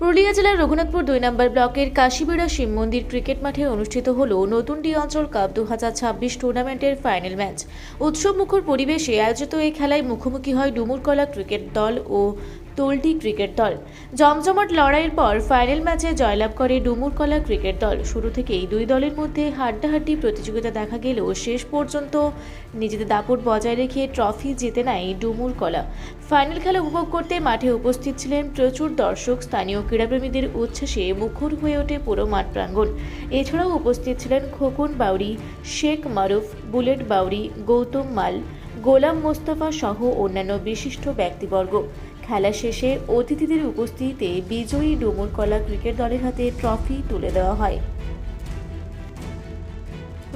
পুরুলিয়া জেলার রঘুনাথপুর ২ নম্বর ব্লকের কাশীবেড়া শিব মন্দির ক্রিকেট মাঠে অনুষ্ঠিত হল নতুন ডি অঞ্চল কাপ 2026 টুর্নামেন্টের ফাইনাল ম্যাচ। উৎসবমুখর পরিবেশে আয়োজিত এই খেলায় মুখোমুখি হয় ডুমুরকলা ক্রিকেট দল ও তোলটি ক্রিকেট দল। জমজমাট লড়াইয়ের পর ফাইনাল ম্যাচে জয়লাভ করে ডুমুরকলা ক্রিকেট দল। শুরু থেকেই দুই দলের মধ্যে হাড্ডাহাড্ডি প্রতিযোগিতা দেখা গেলেও শেষ পর্যন্ত নিজেদের দাপট বজায় রেখে ট্রফি জিতে নেয় ডুমুরকলা। ফাইনাল খেলা উপভোগ করতে মাঠে উপস্থিত ছিলেন প্রচুর দর্শক। স্থানীয় ক্রীড়াপ্রেমীদের উচ্ছ্বাসে মুখর হয়ে ওঠে পুরো মাঠ প্রাঙ্গণ। এছাড়াও উপস্থিত ছিলেন খোকন বাউরি, শেখ মারুফ, বুলেট বাউরি, গৌতম মাল, গোলাম মোস্তফা সহ অন্যান্য বিশিষ্ট ব্যক্তিবর্গ। খেলা শেষে অতিথিদের উপস্থিতিতে বিজয়ী ডুমুরকলা ক্রিকেট দলের হাতে ট্রফি তুলে দেওয়া হয়।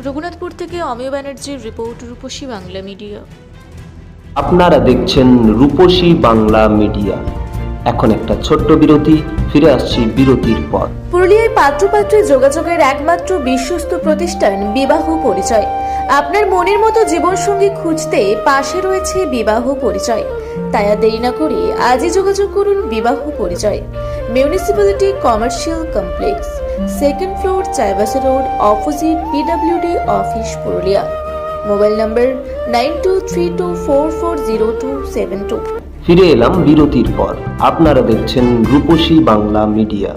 রঘুনাথপুর থেকে অমিয় ব্যানার্জির রিপোর্ট, রূপসী বাংলা মিডিয়া। আপনারা দেখছেন রূপসী বাংলা মিডিয়া। এখন একটা ছোট্ট বিরতি, ফিরে আসছি বিরতির পর। পুরুলিয়ায় পাত্রপাত্রী যোগাযোগের একমাত্র বিশ্বস্ত প্রতিষ্ঠান বিবাহ পরিচয়। আপনার মনের মতো জীবনসঙ্গী খুঁজতে পাশে রয়েছে বিবাহ পরিচয়। তাই আর দেরি না করে আজই যোগাযোগ করুন বিবাহ পরিচয়। Municipality commercial complex, second floor, Chaibasa road, opposite PWD office, Purulia. Mobile নম্বর 9232440272। ফিরে এলাম বিরতির পর। আপনারা দেখছেন রূপসী বাংলা মিডিয়া।